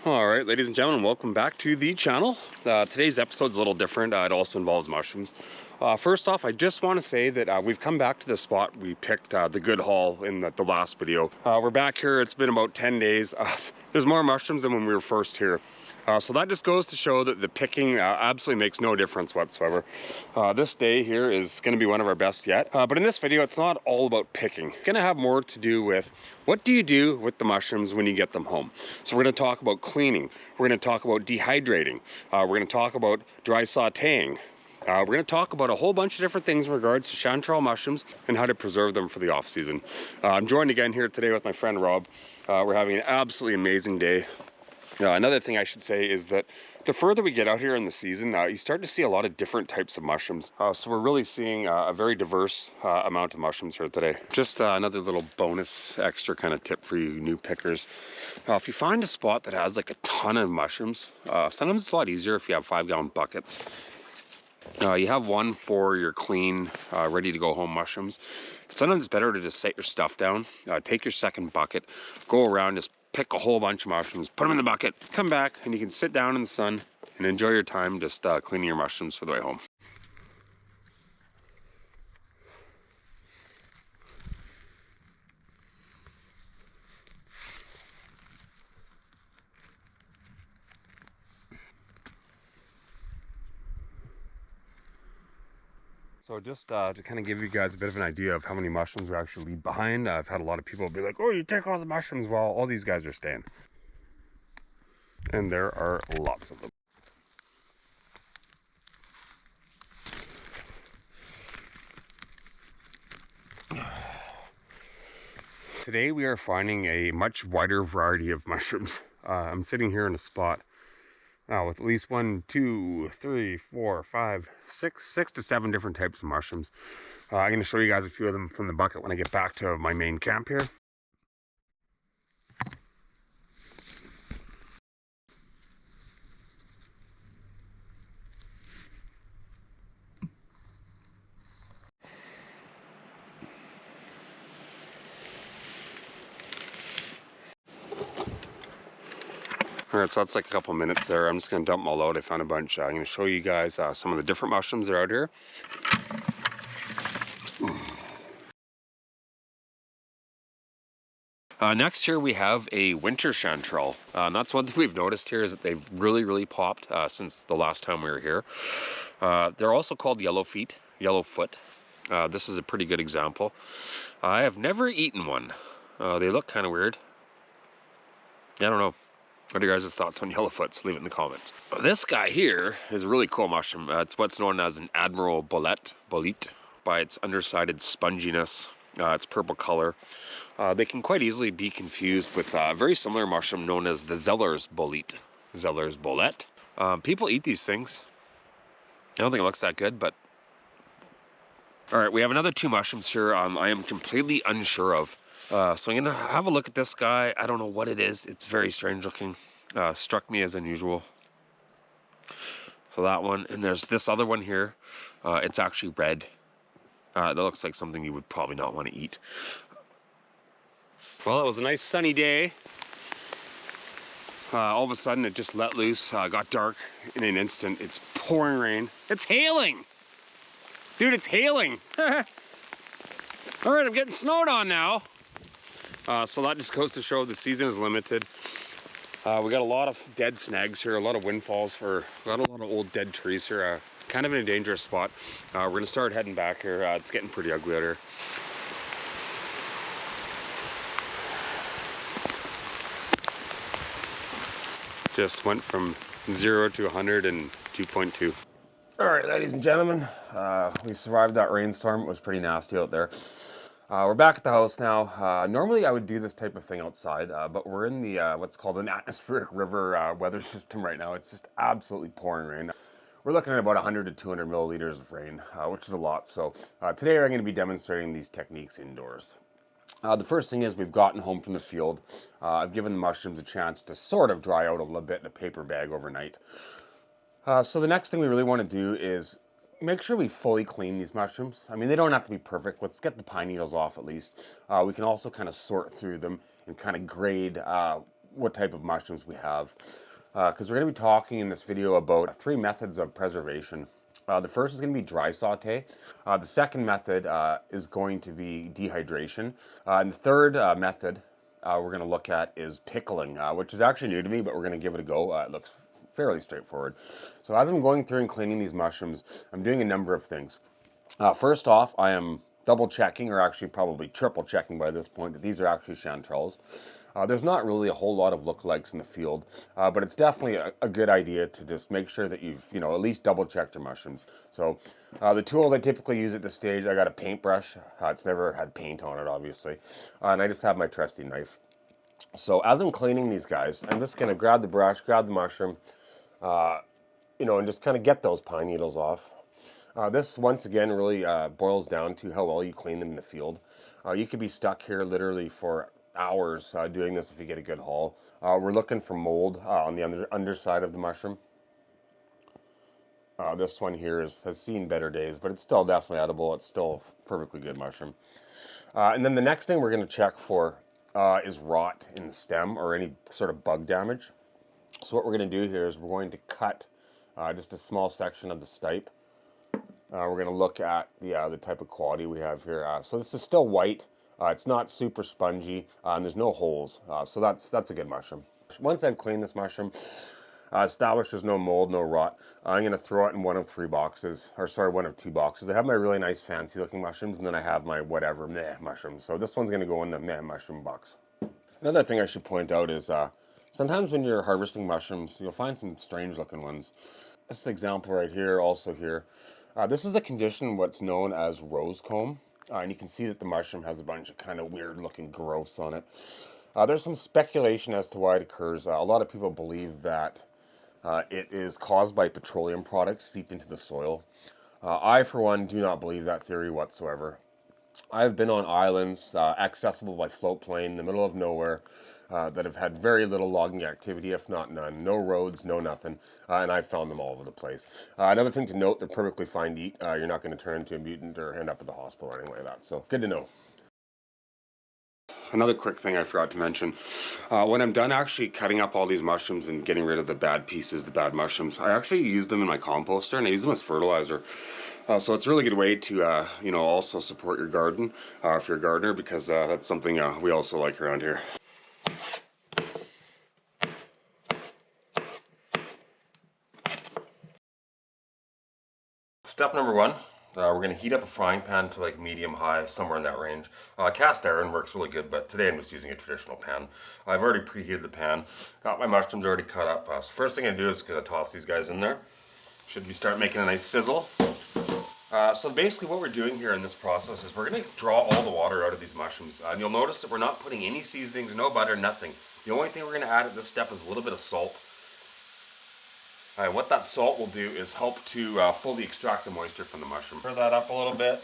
All right, ladies and gentlemen, welcome back to the channel. Today's episode is a little different. It also involves mushrooms. First off, I just want to say that we've come back to the spot we picked the good haul in the last video. We're back here. It's been about 10 days. There's more mushrooms than when we were first here. So that just goes to show that the picking absolutely makes no difference whatsoever. This day here is going to be one of our best yet. But in this video, it's not all about picking. It's going to have more to do with what do you do with the mushrooms when you get them home. So we're going to talk about cleaning. We're going to talk about dehydrating. We're going to talk about dry sautéing. We're going to talk about a whole bunch of different things in regards to chanterelle mushrooms and how to preserve them for the off season. I'm joined again here today with my friend Rob. We're having an absolutely amazing day. Another thing I should say is that the further we get out here in the season, you start to see a lot of different types of mushrooms. So we're really seeing a very diverse amount of mushrooms here today. Just another little bonus extra kind of tip for you new pickers. If you find a spot that has like a ton of mushrooms, sometimes it's a lot easier if you have 5-gallon buckets. You have one for your clean, ready to go home mushrooms. Sometimes it's better to just set your stuff down, take your second bucket, go around, just pick a whole bunch of mushrooms, put them in the bucket, come back, and you can sit down in the sun and enjoy your time just cleaning your mushrooms for the way home. So just to kind of give you guys a bit of an idea of how many mushrooms we actually leave behind, I've had a lot of people be like, oh, you take all the mushrooms while all these guys are staying. And there are lots of them. Today we are finding a much wider variety of mushrooms. I'm sitting here in a spot with at least 1, 2, 3, 4, 5, 6 to 7 different types of mushrooms. I'm going to show you guys a few of them from the bucket when I get back to my main camp here. Alright, so that's like a couple minutes there. I'm just going to dump them all out. I found a bunch. I'm going to show you guys some of the different mushrooms that are out here. Next here we have a winter chanterelle. And that's one thing we've noticed here is that they've really popped since the last time we were here. They're also called yellowfoot. This is a pretty good example. I have never eaten one. They look kind of weird. I don't know. What are your guys' thoughts on yellowfoots? Leave it in the comments. This guy here is a really cool mushroom. It's what's known as an admiral bolete by its undersided sponginess, its purple color. They can quite easily be confused with a very similar mushroom known as the Zeller's bolete. People eat these things. I don't think it looks that good, but... Alright, we have another 2 mushrooms here I am completely unsure of. So I'm going to have a look at this guy. I don't know what it is. It's very strange looking. Struck me as unusual. So that one. And there's this other one here. It's actually red. That looks like something you would probably not want to eat. Well, it was a nice sunny day. All of a sudden it just let loose. Got dark in an instant. It's pouring rain. It's hailing! Dude, it's hailing! Alright, I'm getting snowed on now. So that just goes to show the season is limited. We got a lot of dead snags here, a lot of windfalls, we got a lot of old dead trees here, kind of in a dangerous spot. We're gonna start heading back here. It's getting pretty ugly out here. Just went from 0 to 100 in 2.2. All right, ladies and gentlemen, we survived that rainstorm. It was pretty nasty out there. We're back at the house now. Normally I would do this type of thing outside, but we're in the what's called an atmospheric river weather system right now. It's just absolutely pouring rain. We're looking at about 100 to 200 milliliters of rain, which is a lot. So today I'm going to be demonstrating these techniques indoors. The first thing is we've gotten home from the field. I've given the mushrooms a chance to sort of dry out a little bit in a paper bag overnight. So the next thing we really want to do is make sure we fully clean these mushrooms. I mean, they don't have to be perfect. Let's get the pine needles off at least. We can also kind of sort through them and kind of grade what type of mushrooms we have. Because we're going to be talking in this video about 3 methods of preservation. The first is going to be dry saute. The second method is going to be dehydration. And the third method we're going to look at is pickling, which is actually new to me, but we're going to give it a go. It looks fairly straightforward. So as I'm going through and cleaning these mushrooms, I'm doing a number of things. First off, I am double checking, or actually probably triple checking by this point, that these are actually chanterelles. There's not really a whole lot of lookalikes in the field, but it's definitely a good idea to just make sure that you've, at least double checked your mushrooms. So the tools I typically use at this stage, I got a paintbrush. It's never had paint on it, obviously. And I just have my trusty knife. So as I'm cleaning these guys, I'm just going to grab the brush, grab the mushroom, and just kind of get those pine needles off. This, once again, really boils down to how well you clean them in the field. You could be stuck here literally for hours doing this if you get a good haul. We're looking for mold on the underside of the mushroom. This one here has seen better days, but it's still definitely edible. It's still a perfectly good mushroom. And then the next thing we're going to check for is rot in the stem or any sort of bug damage. So what we're going to do here is we're going to cut just a small section of the stipe. We're going to look at the type of quality we have here. So this is still white. It's not super spongy, and there's no holes. So that's a good mushroom. Once I've cleaned this mushroom, established there's no mold, no rot, I'm going to throw it in one of 2 boxes. I have my really nice fancy looking mushrooms, and then I have my whatever meh mushrooms. So this one's going to go in the meh mushroom box. Another thing I should point out is sometimes when you're harvesting mushrooms, you'll find some strange looking ones. This example right here, also here. This is a condition what's known as rose comb. And you can see that the mushroom has a bunch of kind of weird looking growths on it. There's some speculation as to why it occurs. A lot of people believe that it is caused by petroleum products seep into the soil. I, for one, do not believe that theory whatsoever. I've been on islands accessible by float plane in the middle of nowhere that have had very little logging activity, if not none. No roads, no nothing, and I've found them all over the place. Another thing to note, they're perfectly fine to eat. You're not going to turn into a mutant or end up at the hospital or anything like that, so good to know. Another quick thing I forgot to mention, when I'm done actually cutting up all these mushrooms and getting rid of the bad pieces, the bad mushrooms, I actually use them in my composter and I use them as fertilizer. So it's a really good way to, also support your garden if you're a gardener, because that's something we also like around here. Step number 1, we're going to heat up a frying pan to like medium-high, somewhere in that range. Cast iron works really good, but today I'm just using a traditional pan. I've already preheated the pan, got my mushrooms already cut up. So first thing I do is toss these guys in there. Should be start making a nice sizzle. So basically what we're doing here in this process is we're going to draw all the water out of these mushrooms. And you'll notice that we're not putting any seasonings, no butter, nothing. The only thing we're going to add at this step is a little bit of salt. What that salt will do is help to fully extract the moisture from the mushroom. Stir that up a little bit.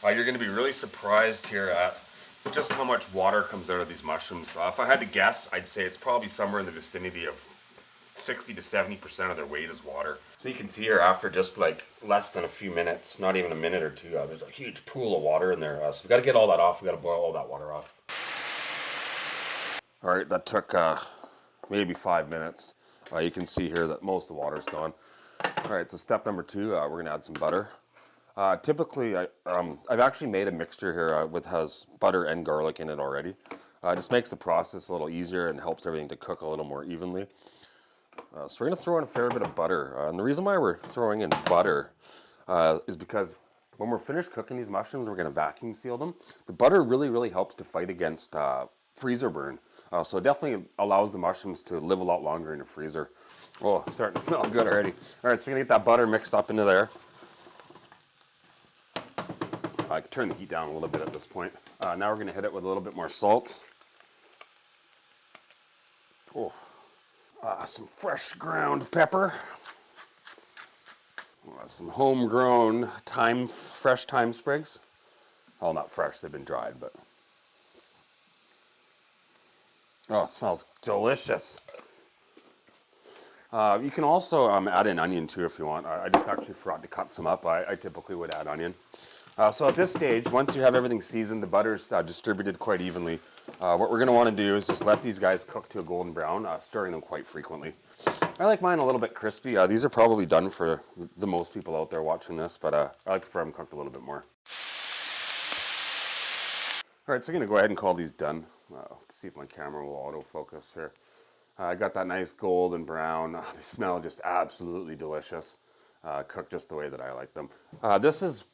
You're going to be really surprised here at just how much water comes out of these mushrooms. If I had to guess, I'd say it's probably somewhere in the vicinity of 60 to 70% of their weight is water. So you can see here after just like less than a few minutes, not even a minute or two, there's a huge pool of water in there. So we've got to get all that off. We've got to boil all that water off. All right, that took maybe 5 minutes. You can see here that most of the water's gone. All right, so step number 2, we're going to add some butter. Typically, I've actually made a mixture here with has butter and garlic in it already. It just makes the process a little easier and helps everything to cook a little more evenly. So we're going to throw in a fair bit of butter. And the reason why we're throwing in butter is because when we're finished cooking these mushrooms, we're going to vacuum seal them. The butter really helps to fight against freezer burn. So it definitely allows the mushrooms to live a lot longer in the freezer. Oh, it's starting to smell good already. All right, so we're going to get that butter mixed up into there. I can turn the heat down a little bit at this point. Now we're going to hit it with a little bit more salt. Oh. Some fresh ground pepper. Some homegrown fresh thyme sprigs. Oh, not fresh, they've been dried, but. Oh, it smells delicious. You can also add an onion too if you want. I just actually forgot to cut some up. I typically would add onion. So at this stage, once you have everything seasoned, the butter's distributed quite evenly. What we're going to want to do is just let these guys cook to a golden brown, stirring them quite frequently. I like mine a little bit crispy. These are probably done for the most people out there watching this, but I like prefer them cooked a little bit more. All right, so I'm going to go ahead and call these done. Let's see if my camera will autofocus here. I got that nice golden brown. They smell just absolutely delicious. Cooked just the way that I like them. This is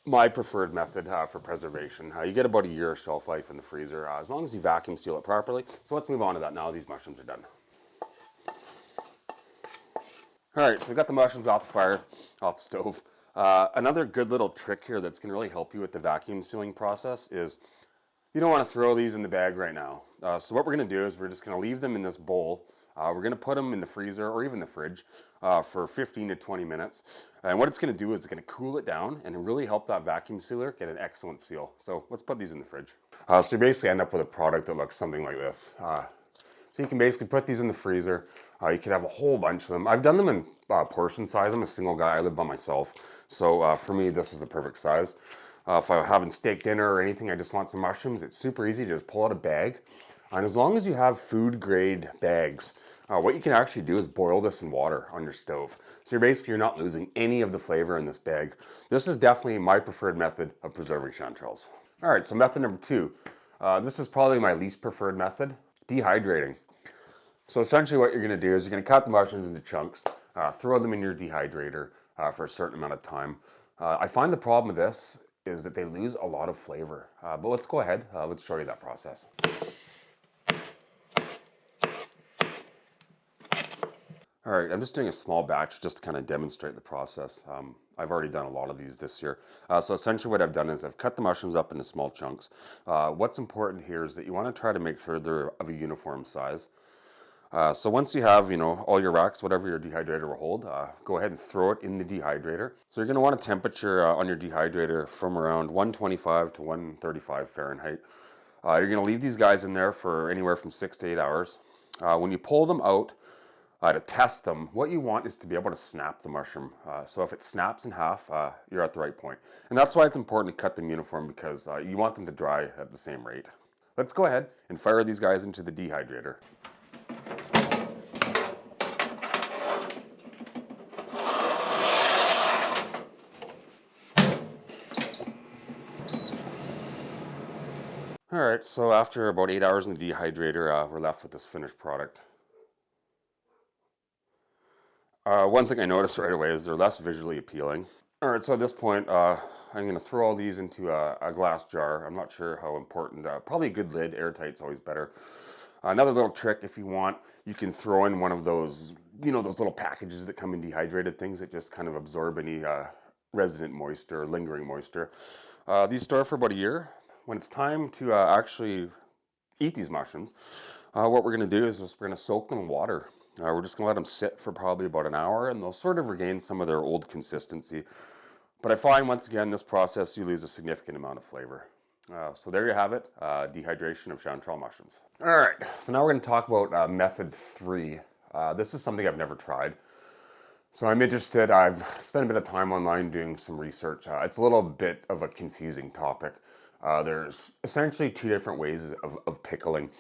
my preferred method for preservation. You get about a year of shelf life in the freezer, as long as you vacuum seal it properly. So let's move on to that now. These mushrooms are done. All right, so we got the mushrooms off the fire, off the stove. Another good little trick here that's going to really help you with the vacuum sealing process is you don't want to throw these in the bag right now. So what we're going to do is we're just going to leave them in this bowl. We're going to put them in the freezer or even the fridge for 15 to 20 minutes. And what it's going to do is it's going to cool it down and really help that vacuum sealer get an excellent seal. So let's put these in the fridge. So you basically end up with a product that looks something like this. So you can basically put these in the freezer. You could have a whole bunch of them. I've done them in portion size. I'm a single guy. I live by myself. So for me, this is the perfect size. If I'm having steak dinner or anything, I just want some mushrooms, it's super easy to just pull out a bag. And as long as you have food grade bags, what you can actually do is boil this in water on your stove. So you're not losing any of the flavor in this bag. This is definitely my preferred method of preserving chanterelles. All right, so method number 2. This is probably my least preferred method, dehydrating. So essentially what you're gonna do is you're gonna cut the mushrooms into chunks, throw them in your dehydrator for a certain amount of time. I find the problem with this is that they lose a lot of flavor. But let's go ahead, let's show you that process. All right, I'm just doing a small batch just to kind of demonstrate the process. I've already done a lot of these this year. So essentially what I've done is I've cut the mushrooms up into small chunks. What's important here is that you want to try to make sure they're of a uniform size. So once you have, all your racks, whatever your dehydrator will hold, go ahead and throw it in the dehydrator. So you're going to want a temperature on your dehydrator from around 125 to 135 Fahrenheit. You're going to leave these guys in there for anywhere from 6 to 8 hours. When you pull them out to test them, what you want is to be able to snap the mushroom. So if it snaps in half, you're at the right point. And that's why it's important to cut them uniform, because you want them to dry at the same rate. Let's go ahead and fire these guys into the dehydrator. All right, so after about 8 hours in the dehydrator, we're left with this finished product. One thing I noticed right away is they're less visually appealing. All right, so at this point, I'm going to throw all these into a glass jar. I'm not sure how important, probably a good lid, airtight's always better. Another little trick, if you want, you can throw in one of those, those little packages that come in dehydrated things that just kind of absorb any resident moisture or lingering moisture. These store for about a year. When it's time to actually eat these mushrooms, what we're going to do is we're going to soak them in water. We're just going to let them sit for probably about an hour, and they'll sort of regain some of their old consistency. But I find, once again, this process, you lose a significant amount of flavor. So there you have it, dehydration of chanterelle mushrooms. All right, so now we're going to talk about method 3. This is something I've never tried. So I'm interested. I've spent a bit of time online doing some research. It's a little bit of a confusing topic. There's essentially 2 different ways of pickling.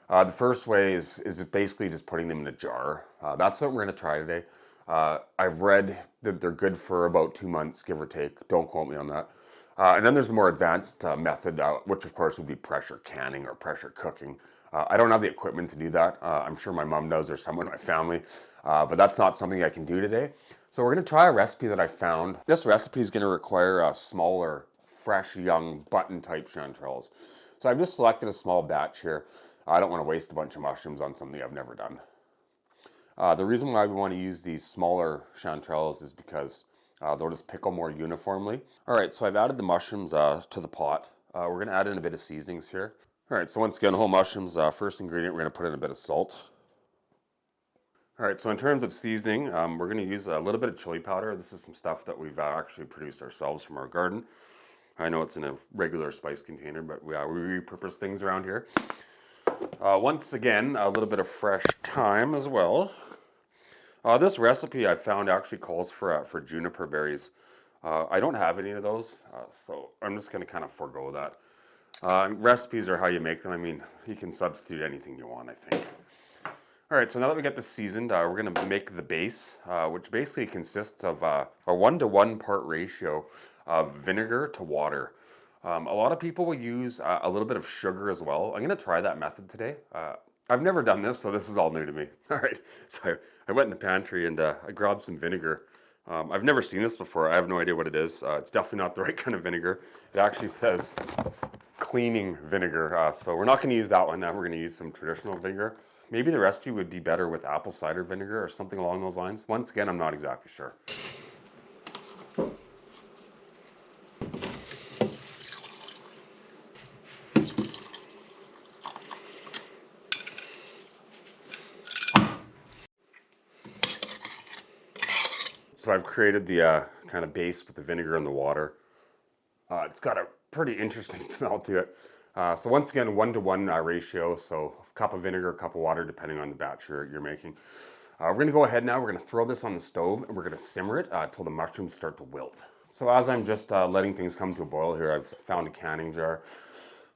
The first way is basically just putting them in a jar. That's what we're going to try today. I've read that they're good for about 2 months, give or take. Don't quote me on that. And then there's the more advanced method, which of course would be pressure canning or pressure cooking. I don't have the equipment to do that. I'm sure my mom does or someone in my family, but that's not something I can do today. So we're going to try a recipe that I found. This recipe is going to require smaller, fresh, young, button-type chanterelles. So I've just selected a small batch here. I don't want to waste a bunch of mushrooms on something I've never done. The reason why we want to use these smaller chanterelles is because they'll just pickle more uniformly. All right, so I've added the mushrooms to the pot. We're going to add in a bit of seasonings here. All right, so once again, whole mushrooms, first ingredient, we're going to put in a bit of salt. All right, so in terms of seasoning, we're going to use a little bit of chili powder. This is some stuff that we've actually produced ourselves from our garden. I know it's in a regular spice container, but we repurpose things around here. Once again, a little bit of fresh thyme as well. This recipe I found actually calls for juniper berries. I don't have any of those, so I'm just going to kind of forego that. Recipes are how you make them. I mean, you can substitute anything you want, I think. All right, so now that we get this seasoned, we're gonna make the base, which basically consists of a 1-to-1 part ratio of vinegar to water. A lot of people will use a little bit of sugar as well. I'm gonna try that method today. I've never done this, so this is all new to me. All right, so I went in the pantry and I grabbed some vinegar. I've never seen this before. I have no idea what it is. It's definitely not the right kind of vinegar. It actually says cleaning vinegar, so we're not gonna use that one. Now we're gonna use some traditional vinegar. Maybe the recipe would be better with apple cider vinegar or something along those lines. Once again, I'm not exactly sure. So I've created the kind of base with the vinegar and the water. It's got a pretty interesting smell to it. So once again, 1-to-1 ratio. So a cup of vinegar, a cup of water, depending on the batch you're making. We're gonna go ahead now. We're gonna throw this on the stove and we're gonna simmer it until the mushrooms start to wilt. So as I'm just letting things come to a boil here, I've found a canning jar.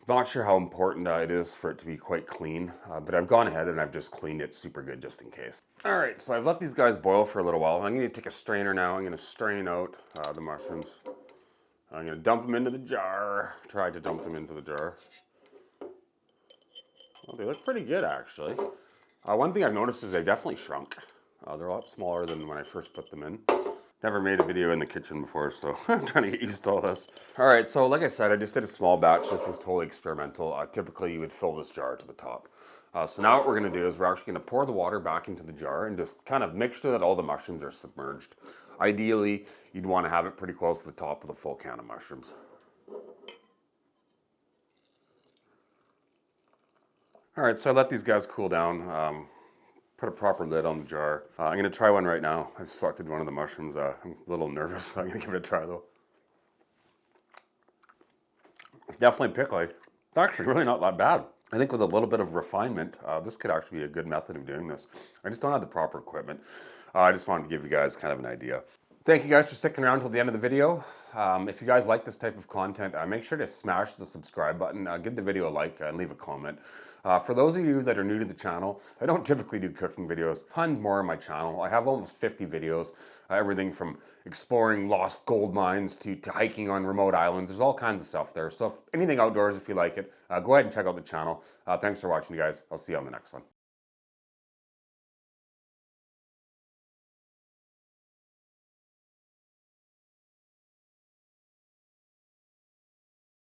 Not sure how important it is for it to be quite clean, but I've gone ahead and I've just cleaned it super good just in case. All right, so I've let these guys boil for a little while. I'm gonna take a strainer now. I'm gonna strain out the mushrooms. I'm gonna dump them into the jar. Try to dump them into the jar. Well, they look pretty good actually. One thing I've noticed is they definitely shrunk. They're a lot smaller than when I first put them in. Never made a video in the kitchen before, so I'm trying to get used to all this. All right, so like I said, I just did a small batch. This is totally experimental. Typically, you would fill this jar to the top. So now what we're gonna do is we're actually gonna pour the water back into the jar and just kind of make sure that all the mushrooms are submerged. Ideally, you'd wanna have it pretty close to the top of the full can of mushrooms. All right, so I let these guys cool down. Put a proper lid on the jar. I'm gonna try one right now. I've selected one of the mushrooms. I'm a little nervous, so I'm gonna give it a try though. It's definitely pickly. It's actually really not that bad. I think with a little bit of refinement, this could actually be a good method of doing this. I just don't have the proper equipment. I just wanted to give you guys kind of an idea. Thank you guys for sticking around till the end of the video. If you guys like this type of content, make sure to smash the subscribe button, give the video a like, and leave a comment. For those of you that are new to the channel, I don't typically do cooking videos. Tons more on my channel. I have almost 50 videos, everything from exploring lost gold mines to hiking on remote islands. There's all kinds of stuff there. So if anything outdoors, if you like it, go ahead and check out the channel. Thanks for watching, you guys. I'll see you on the next one.